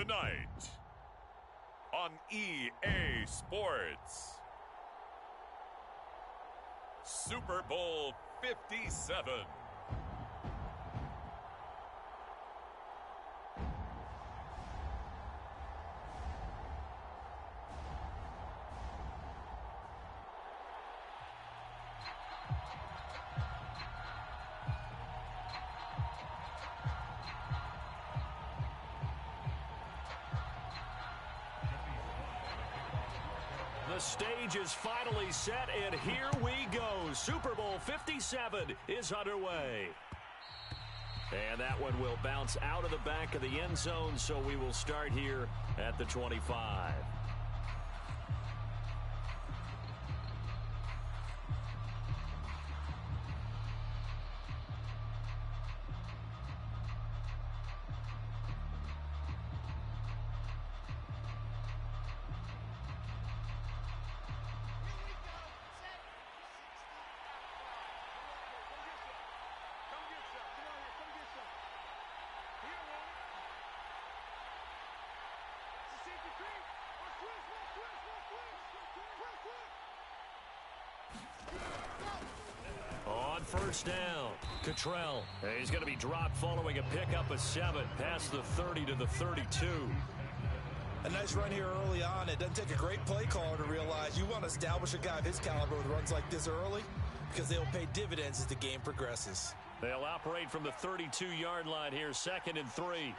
Tonight on EA Sports, Super Bowl 57. The stage is finally set, and here we go. Super Bowl 57 is underway. And that one will bounce out of the back of the end zone, so we will start here at the 25. On first down, Cottrell. He's going to be dropped following a pickup of 7 past the 30 to the 32. A nice run here early on. It doesn't take a great play caller to realize you want to establish a guy of his caliber with runs like this early because they'll pay dividends as the game progresses. They'll operate from the 32-yard line here, 2nd and 3.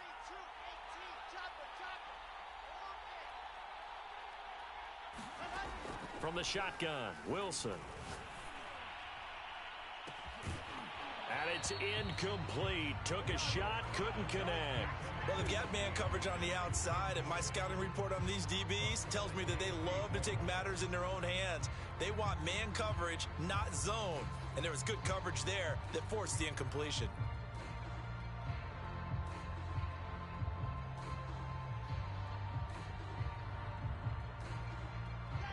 From the shotgun, Wilson. And it's incomplete. Took a shot, couldn't connect. Well, they've got man coverage on the outside, and my scouting report on these DBs tells me that they love to take matters in their own hands. They want man coverage, not zone. And there was good coverage there that forced the incompletion.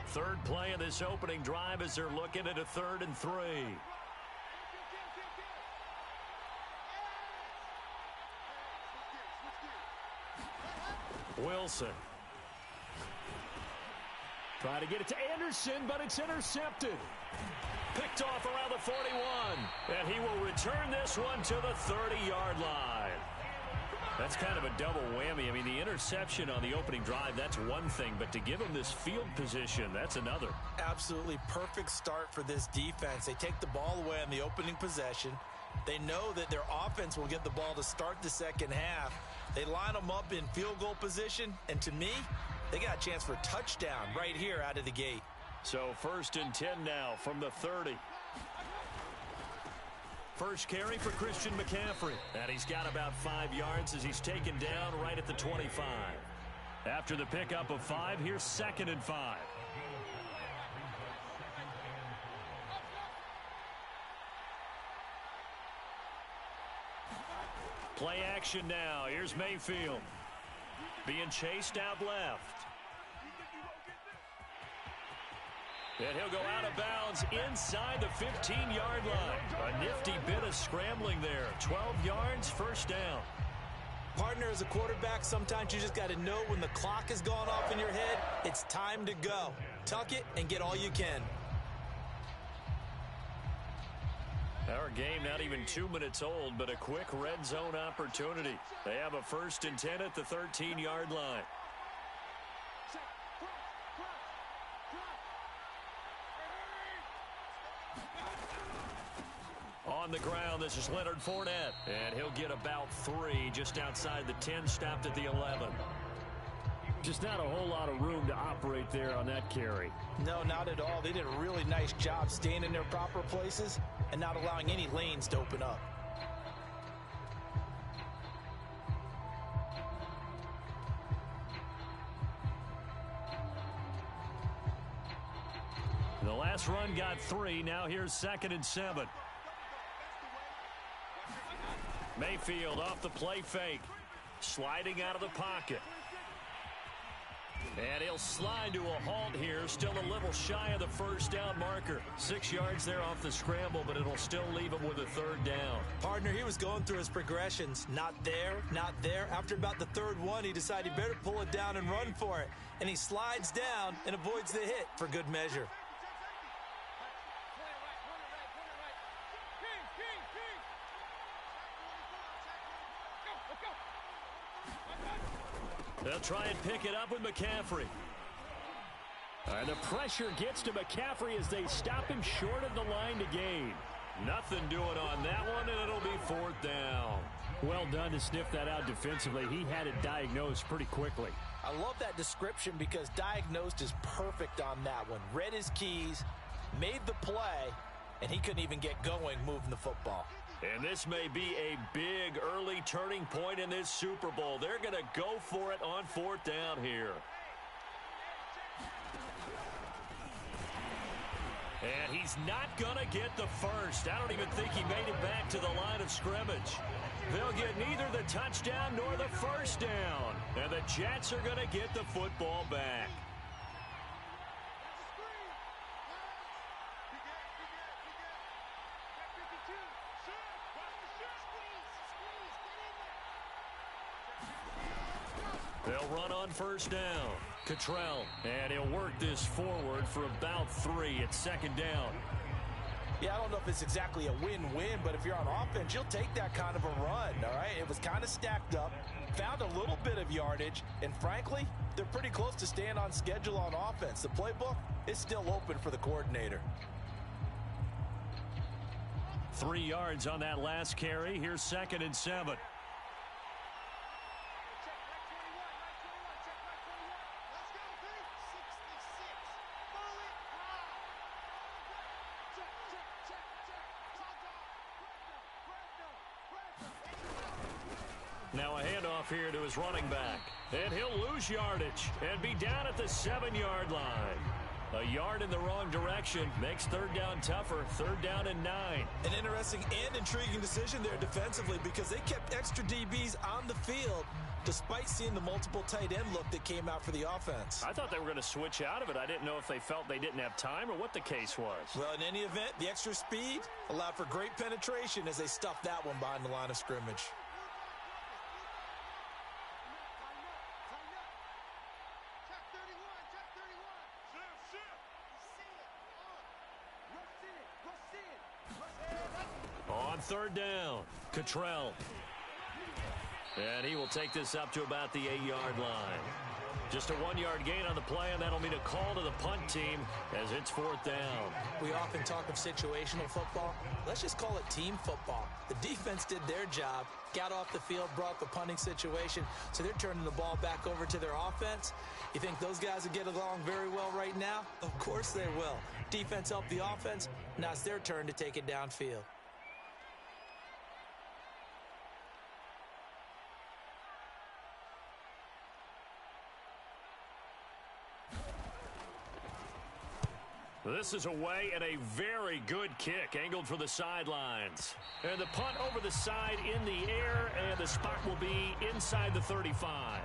Third play of this opening drive as they're looking at a 3rd and 3. Wilson. Try to get it to Anderson, but it's intercepted. Picked off around the 41. And he will return this one to the 30-yard line. That's kind of a double whammy. I mean, the interception on the opening drive, that's one thing. But to give him this field position, that's another. Absolutely perfect start for this defense. They take the ball away on the opening possession. They know that their offense will get the ball to start the second half. They line them up in field goal position, and to me, they got a chance for a touchdown right here out of the gate. So 1st and 10 now from the 30. First carry for Christian McCaffrey. And he's got about 5 yards as he's taken down right at the 25. After the pickup of 5, here's 2nd and 5. Play action now. Here's Mayfield. Being chased out left. And he'll go out of bounds inside the 15-yard line. A nifty bit of scrambling there. 12 yards, first down. Partner, as a quarterback, sometimes you just got to know when the clock has gone off in your head, it's time to go. Tuck it and get all you can. Our game not even 2 minutes old, but a quick red zone opportunity. They have a 1st and 10 at the 13-yard line. On the ground, this is Leonard Fournette. And he'll get about 3 just outside the 10, stopped at the 11. Just not a whole lot of room to operate there on that carry. No, not at all. They did a really nice job staying in their proper places and not allowing any lanes to open up. The last run got 3. Now here's 2nd and 7. Mayfield off the play fake. Sliding out of the pocket. And he'll slide to a halt here, still a little shy of the first down marker. 6 yards there off the scramble, but it'll still leave him with a third down. Partner, he was going through his progressions. Not there, not there. After about the third one, he decided he better pull it down and run for it. And he slides down and avoids the hit for good measure. They'll try and pick it up with McCaffrey. And the pressure gets to McCaffrey as they stop him short of the line to gain. Nothing doing on that one, and it'll be fourth down. Well done to sniff that out defensively. He had it diagnosed pretty quickly. I love that description because diagnosed is perfect on that one. Read his keys, made the play, and he couldn't even get going moving the football. And this may be a big early turning point in this Super Bowl. They're going to go for it on fourth down here. And he's not going to get the first. I don't even think he made it back to the line of scrimmage. They'll get neither the touchdown nor the first down. And the Jets are going to get the football back. They'll run on first down. Cottrell, and he'll work this forward for about 3 at second down. Yeah, I don't know if it's exactly a win-win, but if you're on offense, you'll take that kind of a run, all right? It was kind of stacked up, found a little bit of yardage, and frankly, they're pretty close to staying on schedule on offense. The playbook is still open for the coordinator. 3 yards on that last carry. Here's 2nd and 7. Now a handoff here to his running back. And he'll lose yardage and be down at the 7-yard line. A yard in the wrong direction makes third down tougher. 3rd down and 9. An interesting and intriguing decision there defensively because they kept extra DBs on the field despite seeing the multiple tight end look that came out for the offense. I thought they were going to switch out of it. I didn't know if they felt they didn't have time or what the case was. Well, in any event, the extra speed allowed for great penetration as they stuffed that one behind the line of scrimmage. On 3rd down, Cottrell. And he will take this up to about the 8-yard line. Just a 1-yard gain on the play, and that'll mean a call to the punt team as it's 4th down. We often talk of situational football. Let's just call it team football. The defense did their job, got off the field, brought the punting situation, so they're turning the ball back over to their offense. You think those guys will get along very well right now? Of course they will. Defense helped the offense. Now it's their turn to take it downfield. This is away and a very good kick angled for the sidelines. And the punt over the side in the air, and the spot will be inside the 35.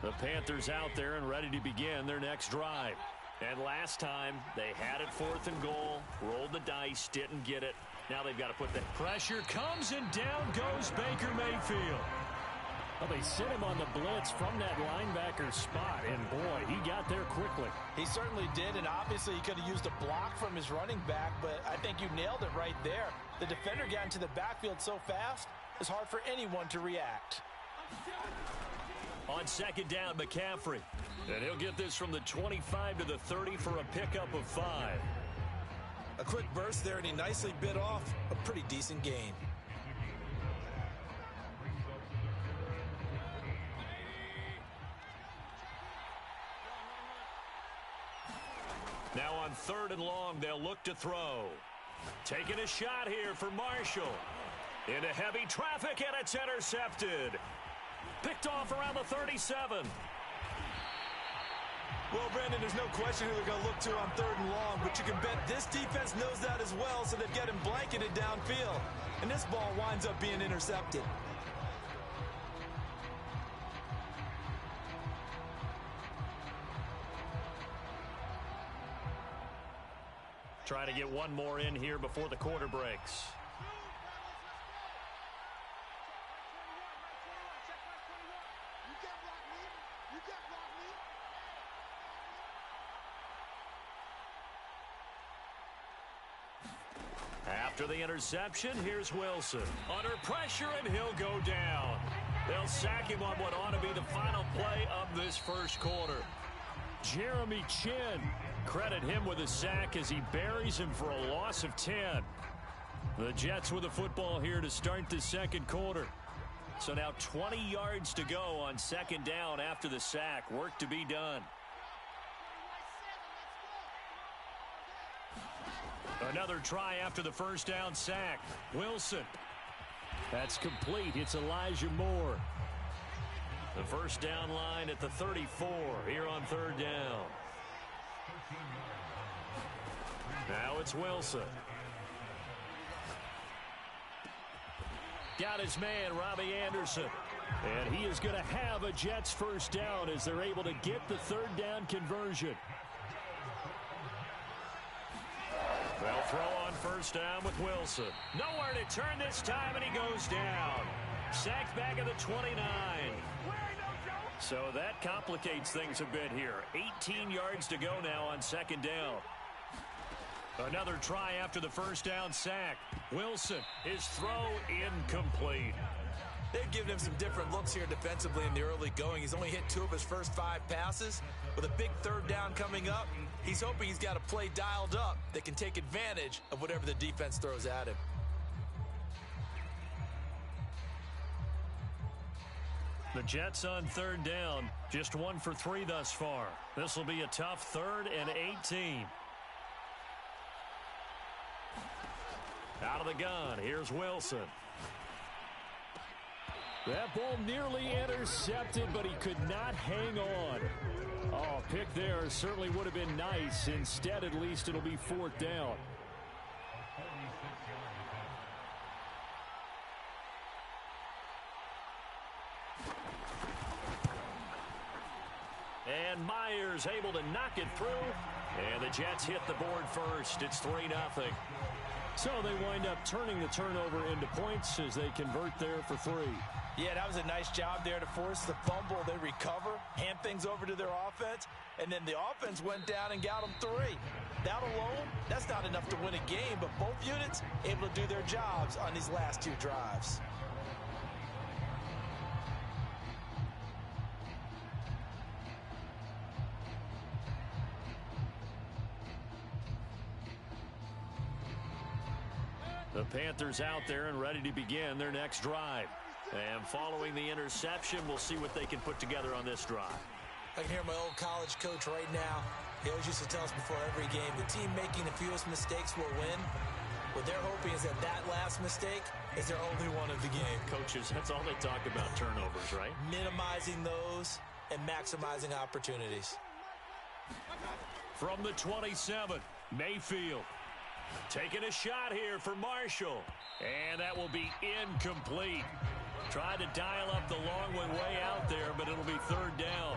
The Panthers out there and ready to begin their next drive. And last time, they had it 4th and goal, rolled the dice, didn't get it. Now they've got to put the pressure comes, and down goes Baker Mayfield. Well, they sent him on the blitz from that linebacker spot, and boy, he got there quickly. He certainly did, and obviously he could have used a block from his running back, but I think you nailed it right there. The defender got into the backfield so fast, it's hard for anyone to react. On 2nd down, McCaffrey. And he'll get this from the 25 to the 30 for a pickup of 5. A quick burst there, and he nicely bit off a pretty decent gain. Now on 3rd and long, they'll look to throw. Taking a shot here for Marshall. Into heavy traffic, and it's intercepted. Picked off around the 37. Well, Brandon, there's no question who they're going to look to on 3rd and long, but you can bet this defense knows that as well, so they've got him blanketed downfield. And this ball winds up being intercepted. Trying to get one more in here before the quarter breaks. After the interception, here's Wilson. Under pressure, and he'll go down. They'll sack him on what ought to be the final play of this first quarter. Jeremy Chinn. Credit him with a sack as he buries him for a loss of 10. The Jets with the football here to start the second quarter. So now 20 yards to go on 2nd down after the sack. Work to be done. Another try after the first down sack. Wilson. That's complete. It's Elijah Moore. The first down line at the 34 here on 3rd down. Now it's Wilson. Got his man, Robbie Anderson. And he is going to have a Jets first down as they're able to get the 3rd down conversion. They'll throw on first down with Wilson. Nowhere to turn this time, and he goes down. Sacked back at the 29. So that complicates things a bit here. 18 yards to go now on 2nd down. Another try after the first down sack. Wilson, his throw incomplete. They've given him some different looks here defensively in the early going. He's only hit 2 of his first 5 passes. With a big 3rd down coming up, he's hoping he's got a play dialed up that can take advantage of whatever the defense throws at him. The Jets on 3rd down, just 1 for 3 thus far. This will be a tough 3rd and 18. Out of the gun, here's Wilson. That ball nearly intercepted, but he could not hang on. Oh, pick there certainly would have been nice. Instead, at least it'll be 4th down. And Myers able to knock it through. And the Jets hit the board first. It's 3-0. So they wind up turning the turnover into points as they convert there for 3. Yeah, that was a nice job there to force the fumble. They recover, hand things over to their offense, and then the offense went down and got them 3. That alone, that's not enough to win a game, but both units able to do their jobs on these last 2 drives. The Panthers out there and ready to begin their next drive. And following the interception, we'll see what they can put together on this drive. I can hear my old college coach right now. He always used to tell us before every game, the team making the fewest mistakes will win. What they're hoping is that last mistake is their only one of the game. Coaches, that's all they talk about, turnovers, right? Minimizing those and maximizing opportunities. From the 27, Mayfield. Taking a shot here for Marshall. And that will be incomplete. Tried to dial up the long one way out there, but it'll be 3rd down.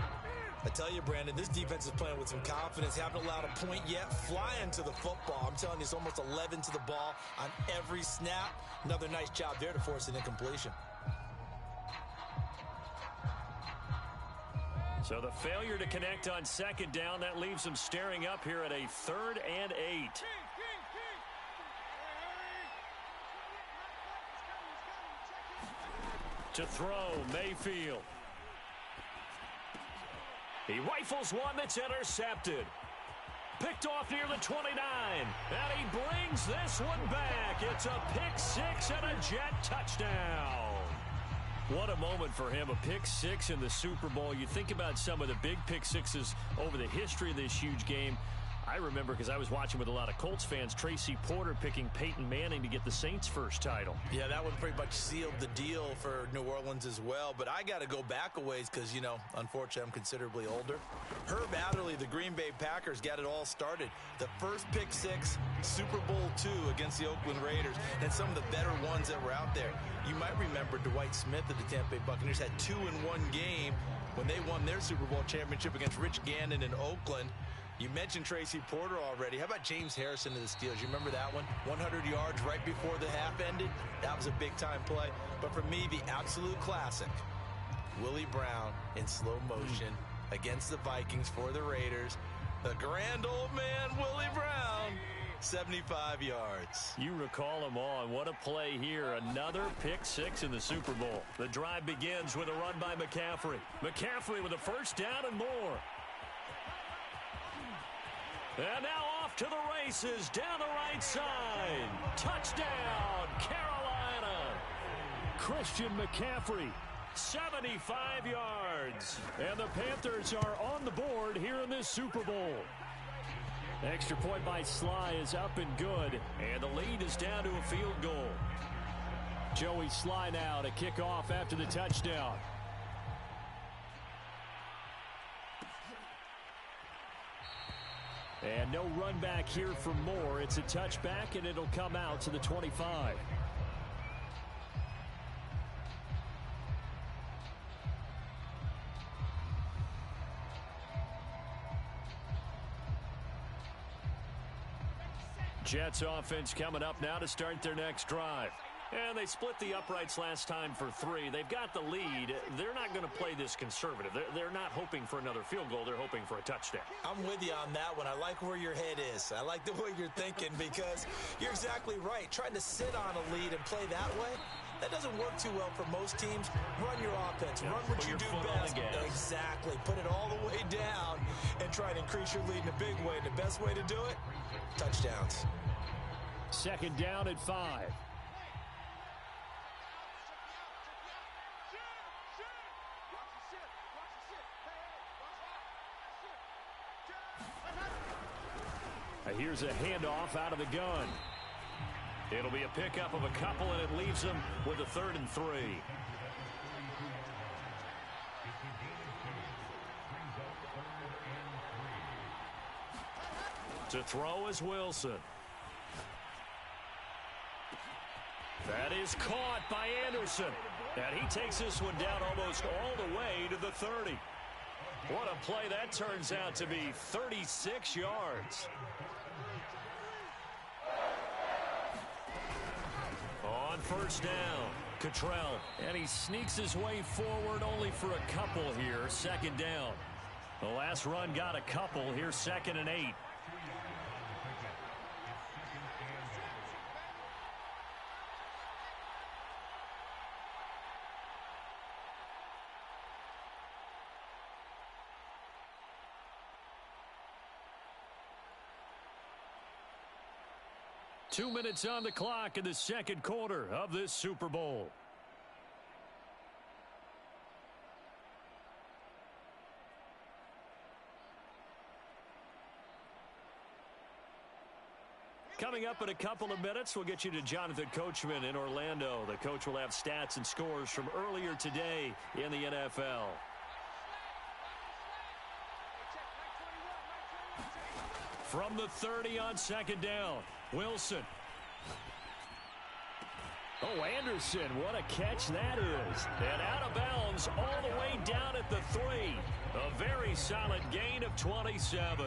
I tell you, Brandon, this defense is playing with some confidence. Haven't allowed a point yet. Flying to the football. I'm telling you, it's almost 11 to the ball on every snap. Another nice job there to force an incompletion. So the failure to connect on 2nd down, that leaves them staring up here at a 3rd and 8. To throw, Mayfield. He rifles one that's intercepted. Picked off near the 29. And he brings this one back. It's a pick 6 and a Jet touchdown. What a moment for him. A pick 6 in the Super Bowl. You think about some of the big pick 6s over the history of this huge game. I remember because I was watching with a lot of Colts fans, Tracy Porter picking Peyton Manning to get the Saints' first title. Yeah, that one pretty much sealed the deal for New Orleans as well. But I got to go back a ways because, you know, unfortunately, I'm considerably older. Herb Adderley, the Green Bay Packers, got it all started. The first pick six, Super Bowl II against the Oakland Raiders, and some of the better ones that were out there. You might remember Dwight Smith of the Tampa Bay Buccaneers had 2 in one game when they won their Super Bowl championship against Rich Gannon in Oakland. You mentioned Tracy Porter already. How about James Harrison of the Steelers? You remember that one? 100 yards right before the half ended? That was a big-time play. But for me, the absolute classic, Willie Brown in slow motion against the Vikings for the Raiders. The grand old man, Willie Brown, 75 yards. You recall them all, and what a play here. Another pick six in the Super Bowl. The drive begins with a run by McCaffrey. McCaffrey with a first down and more. And now off to the races down the right side. Touchdown, Carolina. Christian McCaffrey, 75 yards. And the Panthers are on the board here in this Super Bowl. Extra point by Sly is up and good. And the lead is down to a field goal. Joey Sly now to kick off after the touchdown. And no run back here for Moore. It's a touchback, and it'll come out to the 25. Jets offense coming up now to start their next drive. And they split the uprights last time for 3. They've got the lead. They're not going to play this conservative. They're not hoping for another field goal. They're hoping for a touchdown. I'm with you on that one. I like where your head is. I like the way you're thinking because you're exactly right. Trying to sit on a lead and play that way, that doesn't work too well for most teams. Run your offense. Run what you do best. Exactly. Put it all the way down and try to increase your lead in a big way. And the best way to do it, touchdowns. Second down at 5. Here's a handoff out of the gun. It'll be a pickup of a couple, and it leaves them with a 3rd and 3. To throw is Wilson. That is caught by Anderson. And he takes this one down almost all the way to the 30. What a play that turns out to be. 36 yards. On first down, Cottrell. And he sneaks his way forward only for a couple here. Second down. The last run got a couple. Here's 2nd and 8. Two minutes on the clock in the second quarter of this Super Bowl. Coming up in a couple of minutes, we'll get you to Jonathan Coachman in Orlando. The coach will have stats and scores from earlier today in the NFL. From the 30 on second down, Wilson. Oh, Anderson, what a catch that is. And out of bounds all the way down at the 3. A very solid gain of 27.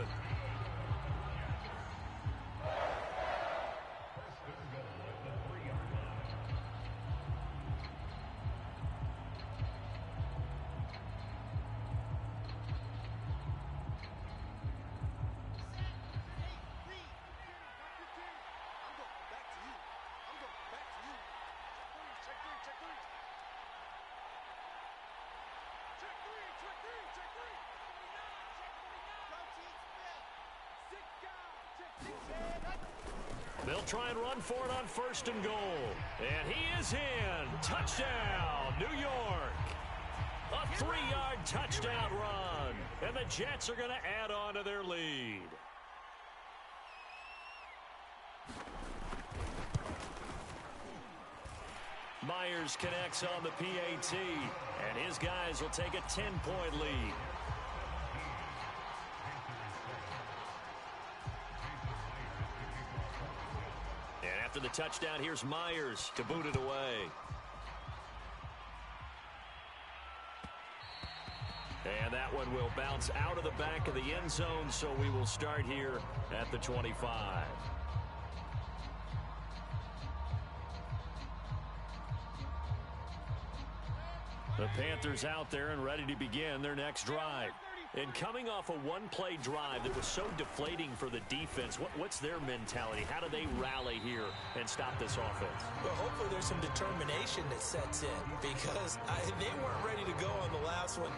They'll try and run for it on 1st and goal. And he is in. Touchdown, New York. A 3-yard touchdown run. And the Jets are going to add on to their lead. Myers connects on the PAT, and his guys will take a 10-point lead. And after the touchdown, here's Myers to boot it away. And that one will bounce out of the back of the end zone, so we will start here at the 25. The Panthers out there and ready to begin their next drive. And coming off a one-play drive that was so deflating for the defense, what's their mentality? How do they rally here and stop this offense? Well, hopefully there's some determination that sets in because they weren't ready to go on the last one.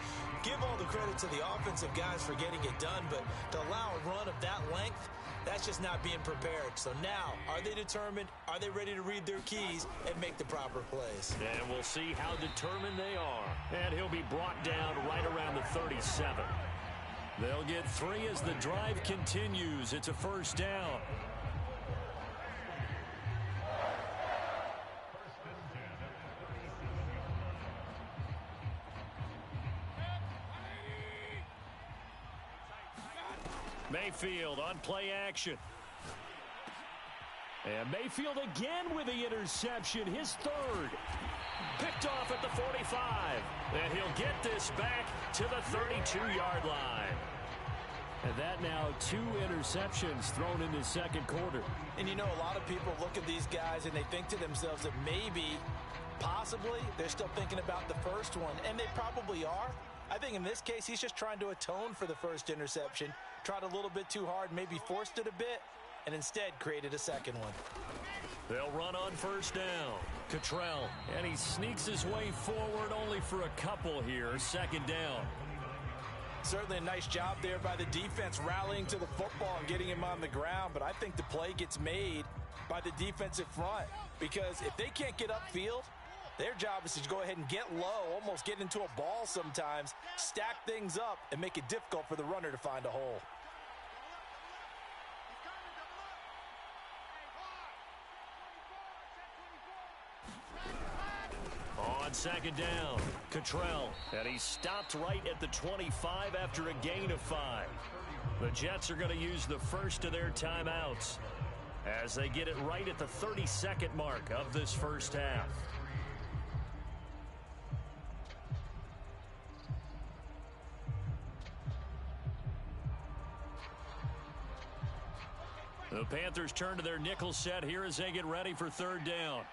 Give all the credit to the offensive guys for getting it done, but to allow a run of that length, that's just not being prepared. So now, are they determined? Are they ready to read their keys and make the proper plays? And we'll see how determined they are. And he'll be brought down right around the 37. They'll get 3 as the drive continues. It's a first down. Mayfield on play action. And Mayfield again with the interception, his third. Picked off at the 45. And he'll get this back to the 32-yard line. And that now 2 interceptions thrown in the second quarter. And you know, a lot of people look at these guys and they think to themselves that maybe, possibly, they're still thinking about the first one. And they probably are. I think in this case, he's just trying to atone for the first interception. Tried a little bit too hard, maybe forced it a bit, and instead created a second one. They'll run on first down. Cottrell, and he sneaks his way forward only for a couple here. Second down. Certainly a nice job there by the defense rallying to the football and getting him on the ground, but I think the play gets made by the defensive front because if they can't get upfield, their job is to go ahead and get low, almost get into a ball sometimes, stack things up, and make it difficult for the runner to find a hole. On second down, Cottrell, and he stopped right at the 25 after a gain of 5. The Jets are going to use the first of their timeouts as they get it right at the 32nd mark of this first half. The Panthers turn to their nickel set here as they get ready for third down.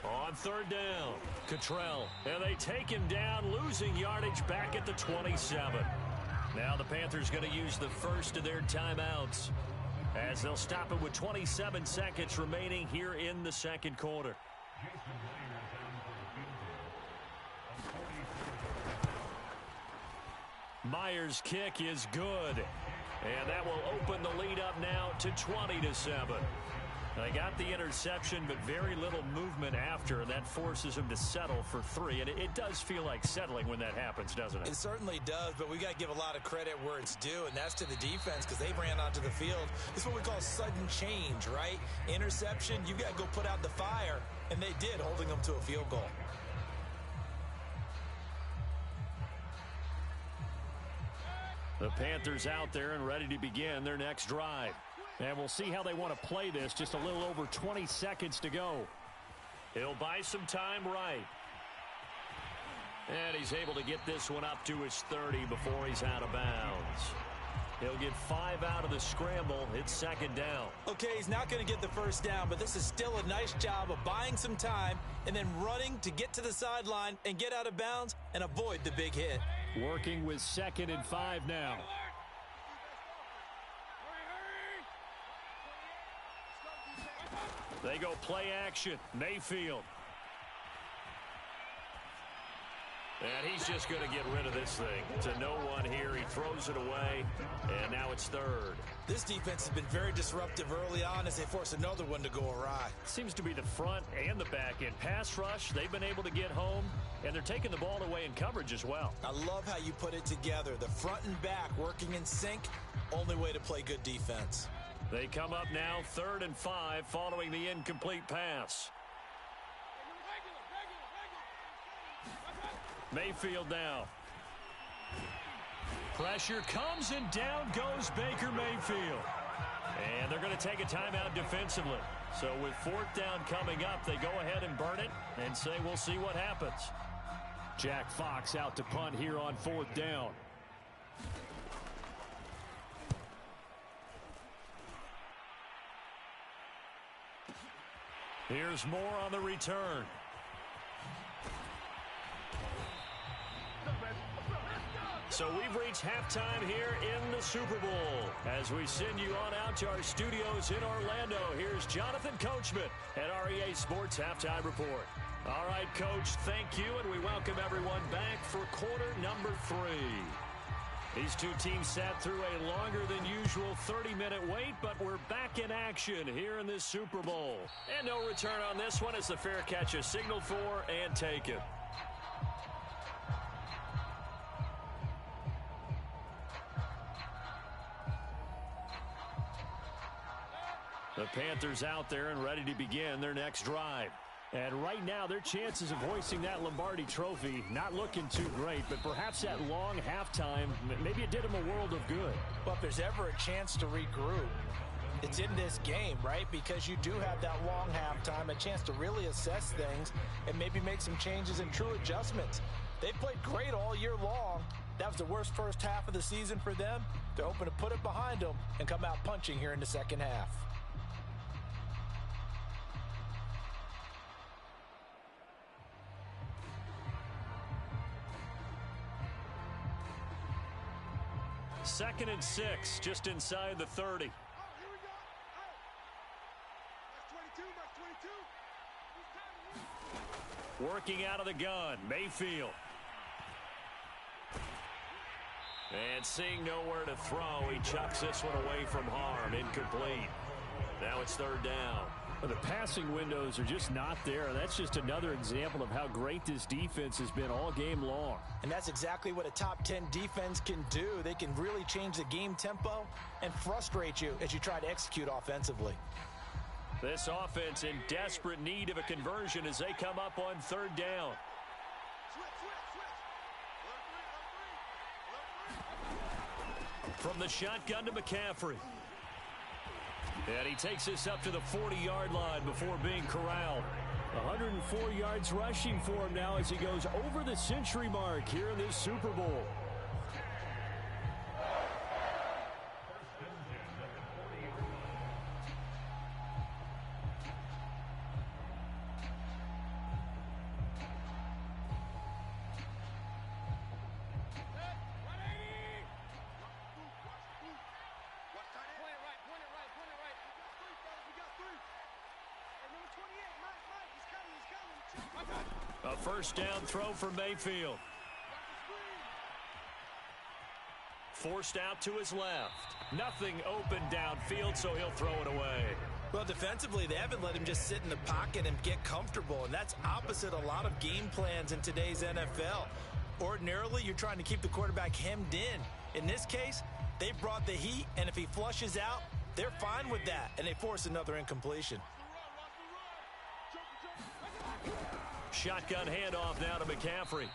On third down, Cottrell, and they take him down, losing yardage back at the 27. Now the Panthers going to use the first of their timeouts as they'll stop it with 27 seconds remaining here in the second quarter. Myers' kick is good, and that will open the lead up now to 20-7. They got the interception, but very little movement after, and that forces him to settle for 3. And it does feel like settling when that happens, doesn't it? It certainly does, but we got to give a lot of credit where it's due, and that's to the defense because they ran onto the field. It's what we call sudden change, right? Interception, you got to go put out the fire, and they did, holding them to a field goal. The Panthers out there and ready to begin their next drive. And we'll see how they want to play this. Just a little over 20 seconds to go. He'll buy some time right. And he's able to get this one up to his 30 before he's out of bounds. He'll get 5 out of the scramble. It's second down. Okay, he's not going to get the first down, but this is still a nice job of buying some time and then running to get to the sideline and get out of bounds and avoid the big hit. Working with 2nd and 5 now. They go play action. Mayfield. And he's just going to get rid of this thing. To no one here. He throws it away, and now it's third. This defense has been very disruptive early on as they force another one to go awry. Seems to be the front and the back end. Pass rush, they've been able to get home, and they're taking the ball away in coverage as well. I love how you put it together. The front and back working in sync, only way to play good defense. They come up now 3rd and 5 following the incomplete pass. Mayfield now. Pressure comes and down goes Baker Mayfield. And they're going to take a timeout defensively. So with 4th down coming up, they go ahead and burn it and say we'll see what happens. Jack Fox out to punt here on 4th down. Here's more on the return. So we've reached halftime here in the Super Bowl. As we send you on out to our studios in Orlando, here's Jonathan Coachman at REA Sports Halftime Report. All right, Coach, thank you, and we welcome everyone back for quarter number 3. These two teams sat through a longer than usual 30-minute wait, but we're back in action here in this Super Bowl. And no return on this one as the fair catch is signaled for and taken. The Panthers out there and ready to begin their next drive. And right now, their chances of hoisting that Lombardi trophy not looking too great, but perhaps that long halftime, maybe it did them a world of good. Well, if there's ever a chance to regroup, it's in this game, right? Because you do have that long halftime, a chance to really assess things and maybe make some changes and true adjustments. They played great all year long. That was the worst first half of the season for them. They're hoping to put it behind them and come out punching here in the second half. Second and 6, just inside the 30. Working out of the gun, Mayfield. And seeing nowhere to throw, he chucks this one away from harm, incomplete. Now it's 3rd down. Well, the passing windows are just not there. That's just another example of how great this defense has been all game long. And that's exactly what a top 10 defense can do. They can really change the game tempo and frustrate you as you try to execute offensively. This offense in desperate need of a conversion as they come up on 3rd down. From the shotgun to McCaffrey. And he takes this up to the 40-yard line before being corralled. 104 yards rushing for him now as he goes over the century mark here in this Super Bowl. A first down throw for Mayfield. Forced out to his left. Nothing open downfield, so he'll throw it away. Well, defensively, they haven't let him just sit in the pocket and get comfortable, and that's opposite a lot of game plans in today's NFL. Ordinarily, you're trying to keep the quarterback hemmed in. In this case, they brought the heat, and if he flushes out, they're fine with that, and they force another incompletion. Shotgun handoff now to McCaffrey.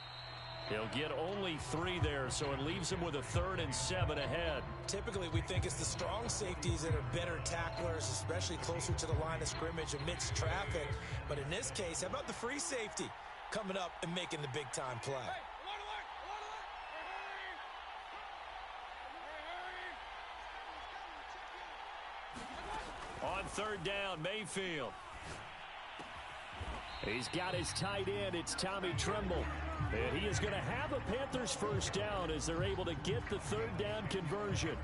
He'll get only 3 there, so it leaves him with a 3rd and 7 ahead. Typically, we think it's the strong safeties that are better tacklers, especially closer to the line of scrimmage amidst traffic. But in this case, how about the free safety coming up and making the big-time play? On 3rd down, Mayfield. He's got his tight end. It's Tommy Tremble. And he is going to have a Panthers first down as they're able to get the 3rd down conversion.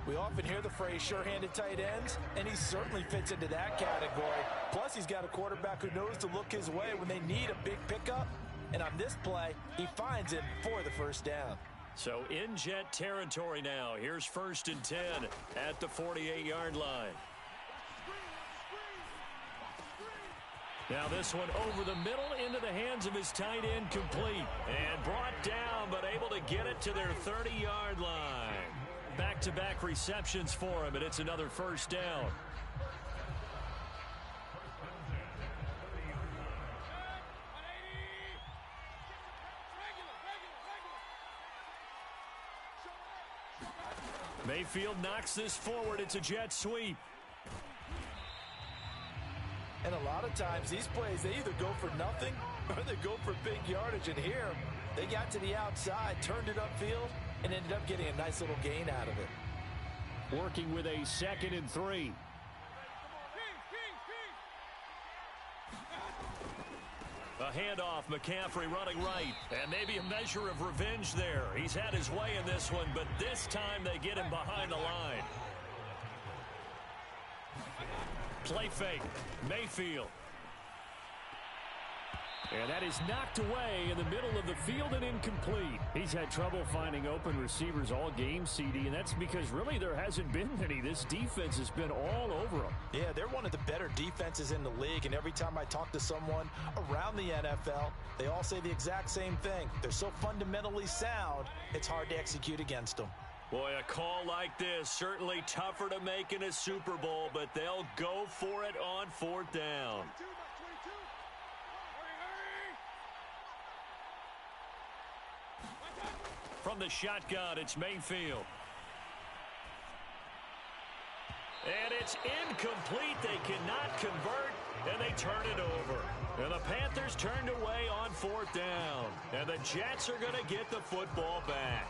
We often hear the phrase sure-handed tight ends, and he certainly fits into that category. Plus, he's got a quarterback who knows to look his way when they need a big pickup, And on this play, he finds him for the first down. So in Jet territory now. Here's 1st and 10 at the 48-yard line. Now this one over the middle into the hands of his tight end, complete. And brought down, but able to get it to their 30-yard line. Back-to-back receptions for him, and it's another first down. Mayfield knocks this forward. It's a jet sweep. And a lot of times these plays, they either go for nothing or they go for big yardage. And here, they got to the outside, turned it upfield, and ended up getting a nice little gain out of it. Working with a 2nd and 3. A handoff, McCaffrey running right. And maybe a measure of revenge there. He's had his way in this one, but this time they get him behind the line. Play fake. Mayfield. And that is knocked away in the middle of the field and incomplete. He's had trouble finding open receivers all game, CD, and that's because really there hasn't been any. This defense has been all over them. Yeah, they're one of the better defenses in the league, and every time I talk to someone around the NFL, they all say the exact same thing. They're so fundamentally sound, it's hard to execute against them. Boy, a call like this, certainly tougher to make in a Super Bowl, but they'll go for it on 4th down. From the shotgun, it's Mayfield. And it's incomplete. They cannot convert, and they turn it over. And the Panthers turned away on 4th down. And the Jets are going to get the football back.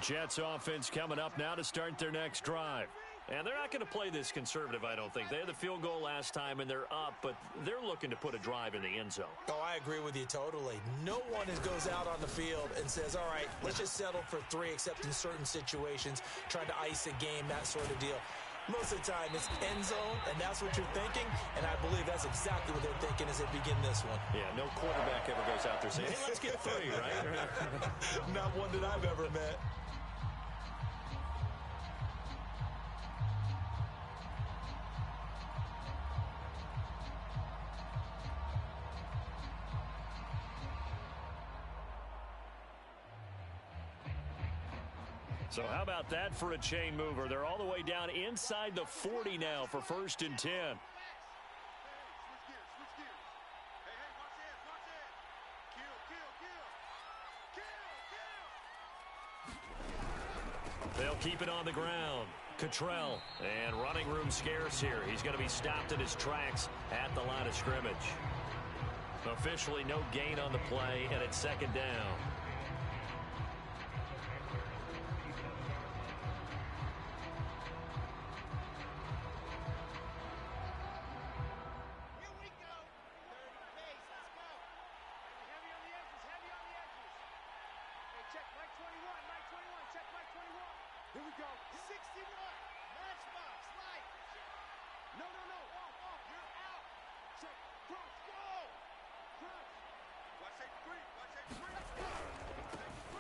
Jets offense coming up now to start their next drive. And they're not going to play this conservative, I don't think. They had the field goal last time, and they're up, but they're looking to put a drive in the end zone. Oh, I agree with you totally. No one goes out on the field and says, all right, let's just settle for 3, except in certain situations, trying to ice a game, that sort of deal. Most of the time, it's end zone, and that's what you're thinking, and I believe that's exactly what they're thinking as they begin this one. Yeah, no quarterback ever goes out there saying, hey, let's get 3, right? Not one that I've ever met. So how about that for a chain mover? They're all the way down inside the 40 now for 1st and 10. They'll keep it on the ground. Cottrell, and running room scarce here. He's going to be stopped in his tracks at the line of scrimmage. Officially no gain on the play, and it's 2nd down.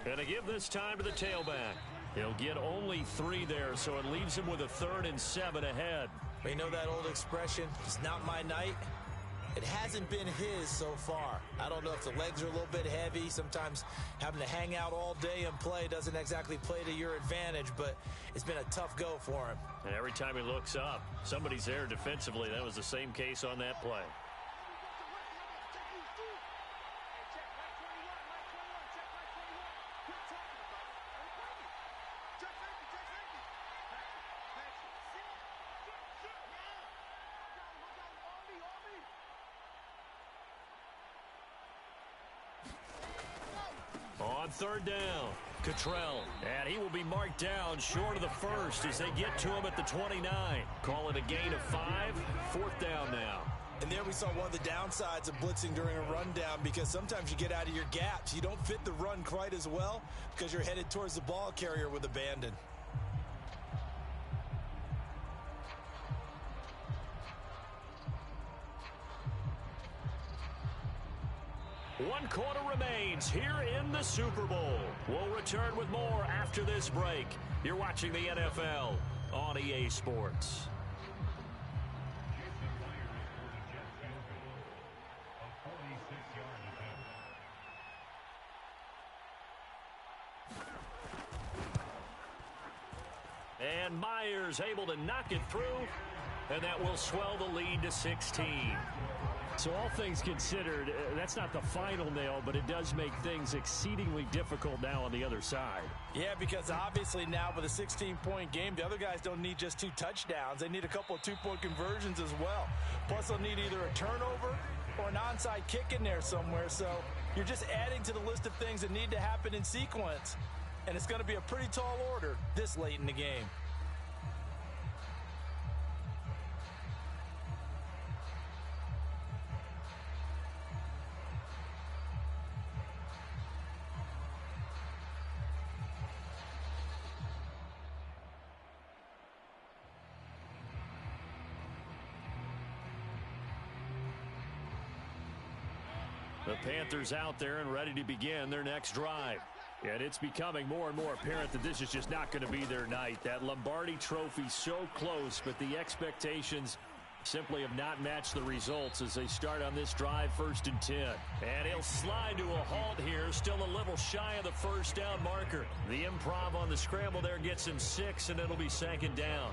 And to give this time to the tailback. He'll get only 3 there, so it leaves him with a 3rd and 7 ahead. You know that old expression, it's not my night? It hasn't been his so far. I don't know if the legs are a little bit heavy. Sometimes having to hang out all day and play doesn't exactly play to your advantage, but it's been a tough go for him. And every time he looks up, somebody's there defensively. That was the same case on that play. On 3rd down, Cottrell, and he will be marked down short of the 1st as they get to him at the 29. Call it a gain of 5, 4th down now. And there we probably saw one of the downsides of blitzing during a rundown, because sometimes you get out of your gaps. You don't fit the run quite as well because you're headed towards the ball carrier with abandon. One quarter remains here in the Super Bowl. We'll return with more after this break. You're watching the NFL on EA Sports. And Myers able to knock it through, and that will swell the lead to 16. So all things considered, that's not the final nail, but it does make things exceedingly difficult now on the other side. Yeah, because obviously now with a 16-point game, the other guys don't need just 2 touchdowns. They need a couple of 2-point conversions as well. Plus, they'll need either a turnover or an onside kick in there somewhere. So you're just adding to the list of things that need to happen in sequence. And it's going to be a pretty tall order this late in the game. The Panthers out there and ready to begin their next drive. And it's becoming more and more apparent that this is just not going to be their night. That Lombardi Trophy so close, but the expectations simply have not matched the results as they start on this drive, 1st and 10. And he'll slide to a halt here, still a little shy of the first down marker. The improv on the scramble there gets him 6, and it'll be 2nd down.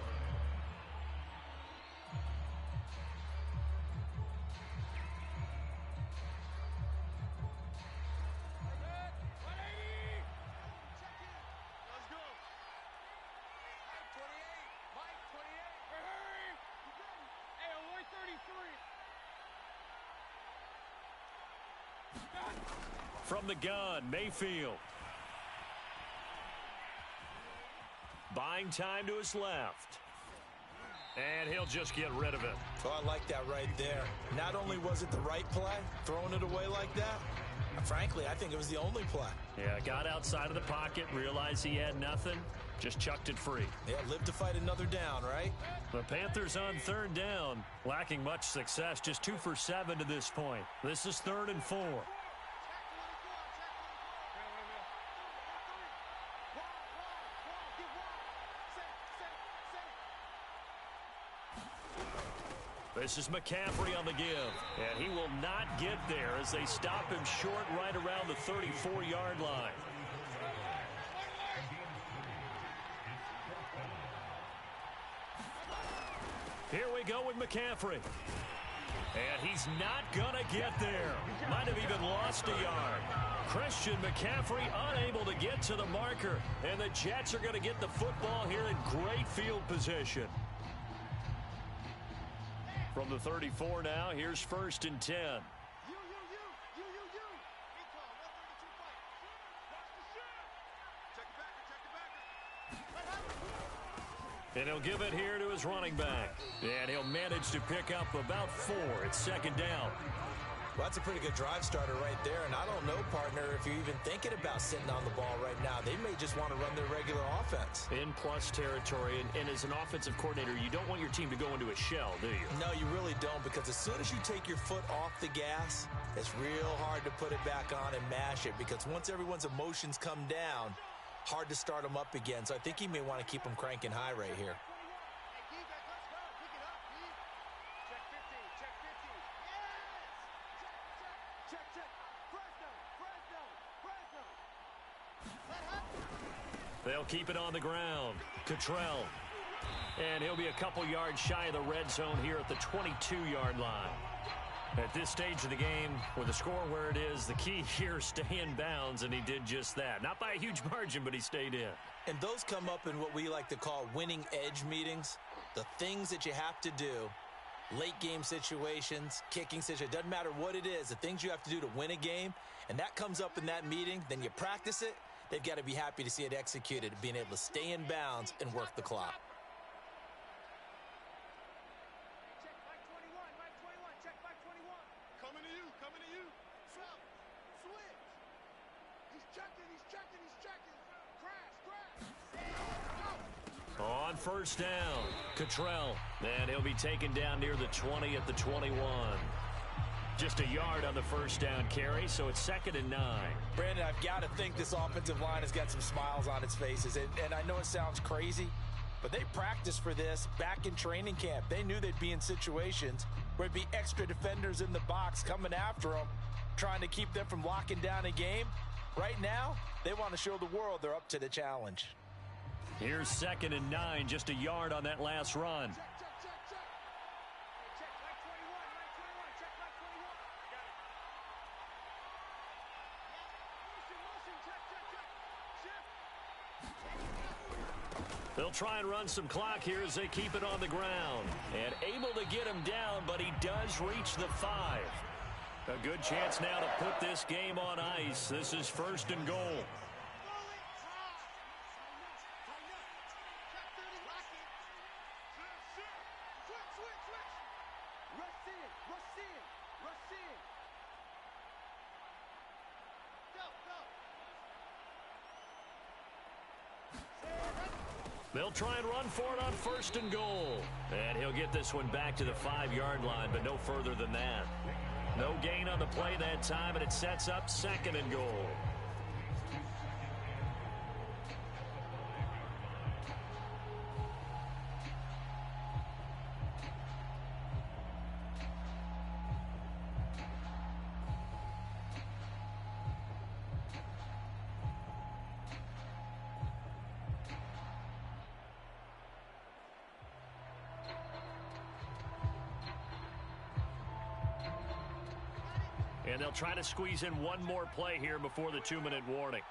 From the gun, Mayfield. Buying time to his left. And he'll just get rid of it. Oh, I like that right there. Not only was it the right play, throwing it away like that, frankly, I think it was the only play. Yeah, got outside of the pocket, realized he had nothing, just chucked it free. Yeah, live to fight another down, right? The Panthers on 3rd down, lacking much success, just 2 for 7 to this point. This is 3rd and 4. This is McCaffrey on the give, and he will not get there as they stop him short right around the 34-yard line. Here we go with McCaffrey. And he's not going to get there. Might have even lost a yard. Christian McCaffrey unable to get to the marker, and the Jets are going to get the football here in great field position. From the 34 now, here's 1st and 10. And he'll give it here to his running back. And he'll manage to pick up about 4. It's 2nd down. Well, that's a pretty good drive starter right there. And I don't know, partner, if you're even thinking about sitting on the ball right now. They may just want to run their regular offense. In plus territory. And as an offensive coordinator, you don't want your team to go into a shell, do you? No, you really don't, because as soon as you take your foot off the gas, it's real hard to put it back on and mash it, because once everyone's emotions come down, hard to start them up again. So I think you may want to keep them cranking high right here. They'll keep it on the ground. Cottrell. And he'll be a couple yards shy of the red zone here at the 22-yard line. At this stage of the game, with the score where it is, the key here is stay in bounds, and he did just that. Not by a huge margin, but he stayed in. And those come up in what we like to call winning edge meetings. The things that you have to do, late game situations, kicking situations, doesn't matter what it is, the things you have to do to win a game, and that comes up in that meeting, then you practice it. They've got to be happy to see it executed, being able to stay in bounds and work the clock. Check back 21, Mike 21, check back 21. On first down, Cottrell. And he'll be taken down near the 20 at the 21. Just a yard on the first down carry, so it's 2nd and 9. Brandon, I've got to think this offensive line has got some smiles on its faces. And I know it sounds crazy, but they practiced for this back in training camp. They knew they'd be in situations where there'd be extra defenders in the box coming after them, trying to keep them from locking down a game. Right now, they want to show the world they're up to the challenge. Here's 2nd and 9, just a yard on that last run. They'll try and run some clock here as they keep it on the ground. And able to get him down, but he does reach the 5. A good chance now to put this game on ice. This is 1st and goal. They'll try and run for it on 1st and goal. And he'll get this one back to the 5-yard line, but no further than that. No gain on the play that time, and it sets up 2nd and goal. And they'll try to squeeze in one more play here before the 2-minute warning.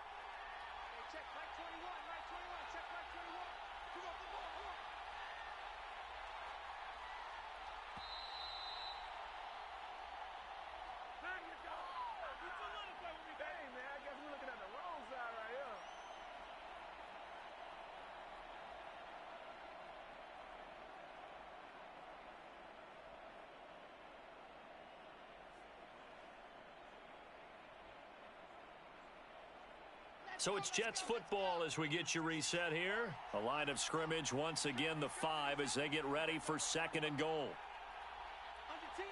So it's Jets football as we get you reset here. A line of scrimmage once again, the 5, as they get ready for 2nd and goal. Under 10,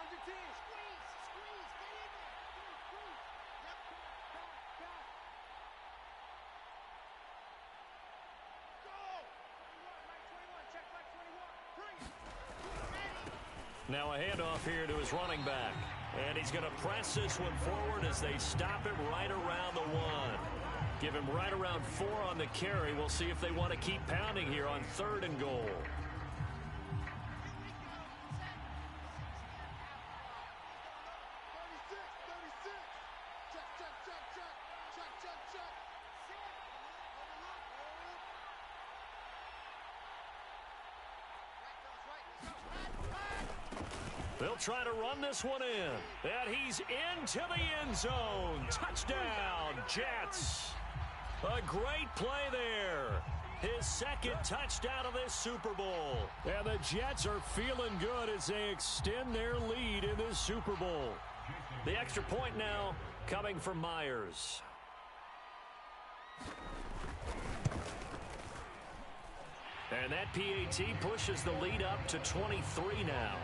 under 10. Squeeze, squeeze, get in there. Squeeze. Yep, go. Now a handoff here to his running back. And he's going to press this one forward as they stop him right around the 1. Give him right around 4 on the carry. We'll see if they want to keep pounding here on 3rd and goal. They'll try to run this one in. And he's into the end zone. Touchdown, Jets. A great play there. His 2nd touchdown of this Super Bowl. And the Jets are feeling good as they extend their lead in this Super Bowl. The extra point now coming from Myers. And that PAT pushes the lead up to 23 now.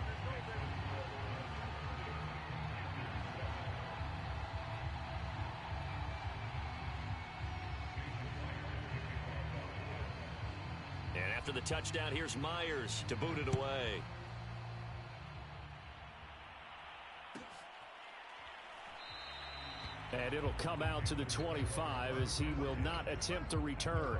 After the touchdown, here's Myers to boot it away. And it'll come out to the 25 as he will not attempt to return.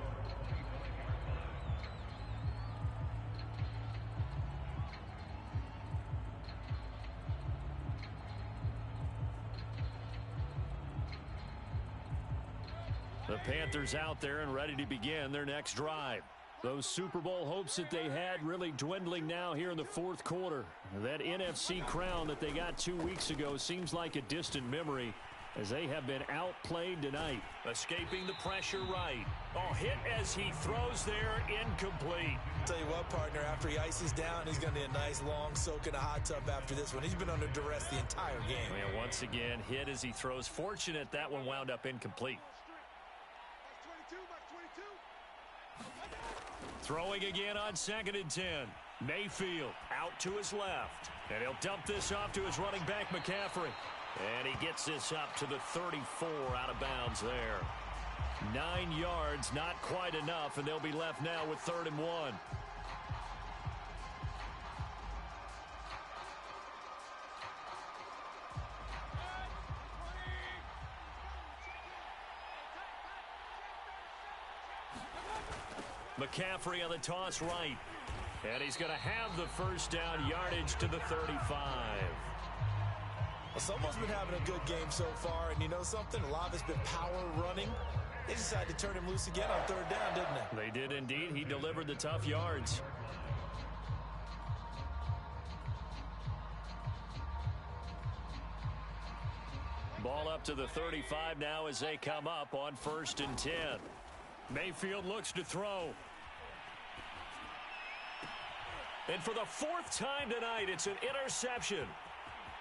The Panthers out there and ready to begin their next drive. Those Super Bowl hopes that they had really dwindling now here in the 4th quarter. That NFC crown that they got 2 weeks ago seems like a distant memory as they have been outplayed tonight. Escaping the pressure right. Oh, hit as he throws there, incomplete. Tell you what, partner, after he ices down, he's going to need a nice long soak in a hot tub after this one. He's been under duress the entire game. And once again, hit as he throws. Fortunate that one wound up incomplete. Throwing again on 2nd and 10. Mayfield out to his left. And he'll dump this off to his running back, McCaffrey. And he gets this up to the 34 out of bounds there. 9 yards, not quite enough, and they'll be left now with 3rd and 1. McCaffrey on the toss right. And he's going to have the first down, yardage to the 35. Well, someone's been having a good game so far, and you know something? A lot of it's been power running. They decided to turn him loose again on 3rd down, didn't they? They did indeed. He delivered the tough yards. Ball up to the 35 now as they come up on 1st and 10. Mayfield looks to throw. And for the 4th time tonight, it's an interception.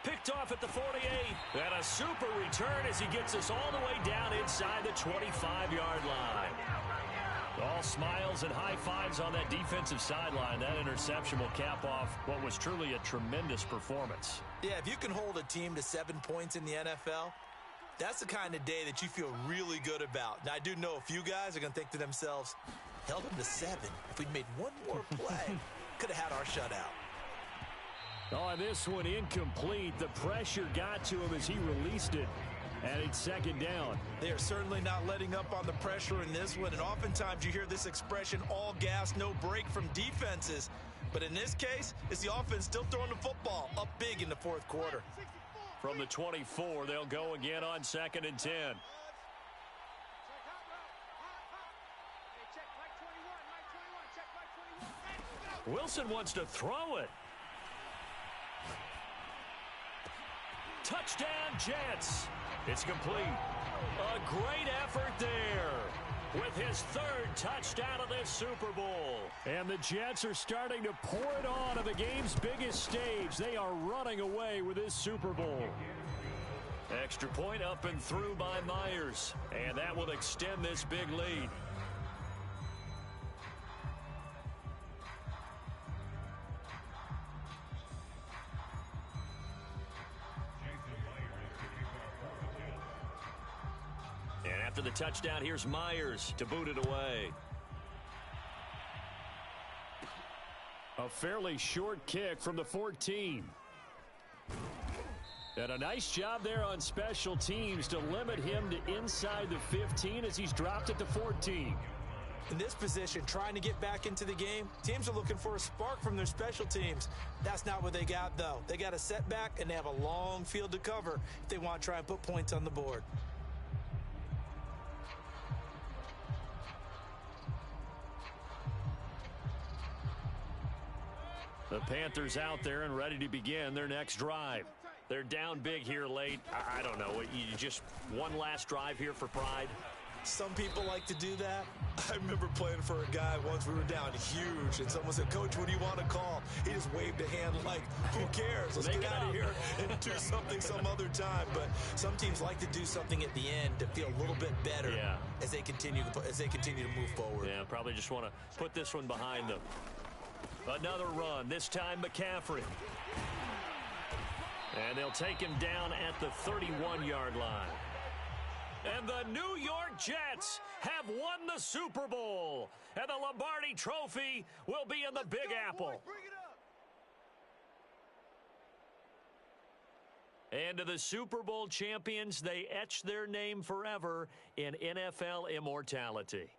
Picked off at the 48. And a super return as he gets us all the way down inside the 25-yard line. All smiles and high fives on that defensive sideline. That interception will cap off what was truly a tremendous performance. Yeah, if you can hold a team to 7 points in the NFL, that's the kind of day that you feel really good about. Now, I do know a few guys are going to think to themselves, held them to 7. If we'd made one more play, could have had our shutout. Oh, this one incomplete. The pressure got to him as he released it. And it's 2nd down. They are certainly not letting up on the pressure in this one. And oftentimes you hear this expression, all gas, no break from defenses. But in this case, it's the offense still throwing the football up big in the 4th quarter. From the 24, they'll go again on 2nd and 10. Wilson wants to throw it. Touchdown, Jets. It's complete. A great effort there with his 3rd touchdown of this Super Bowl. And the Jets are starting to pour it on the game's biggest stage. They are running away with this Super Bowl. Extra point up and through by Myers. And that will extend this big lead. And after the touchdown, here's Myers to boot it away. A fairly short kick from the 14. And a nice job there on special teams to limit him to inside the 15 as he's dropped at the 14. In this position, trying to get back into the game, teams are looking for a spark from their special teams. That's not what they got, though. They got a setback, and they have a long field to cover if they want to try and put points on the board. The Panthers out there and ready to begin their next drive. They're down big here late. I don't know. You just one last drive here for pride? Some people like to do that. I remember playing for a guy once. We were down huge, and someone said, "Coach, what do you want to call?" He just waved a hand like, "Who cares? Let's get out of here and do something some other time." But some teams like to do something at the end to feel a little bit better as they continue to move forward. Yeah, probably just want to put this one behind them. Another run, this time McCaffrey. And they'll take him down at the 31-yard line. And the New York Jets have won the Super Bowl. And the Lombardi Trophy will be in the Big Apple. And to the Super Bowl champions, they etch their name forever in NFL immortality.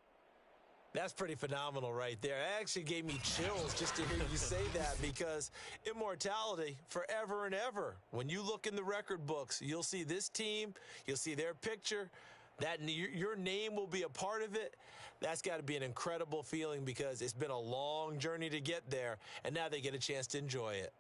That's pretty phenomenal right there. It actually gave me chills just to hear you say that, because immortality forever and ever. When you look in the record books, you'll see this team, you'll see their picture, that your name will be a part of it. That's got to be an incredible feeling, because it's been a long journey to get there, and now they get a chance to enjoy it.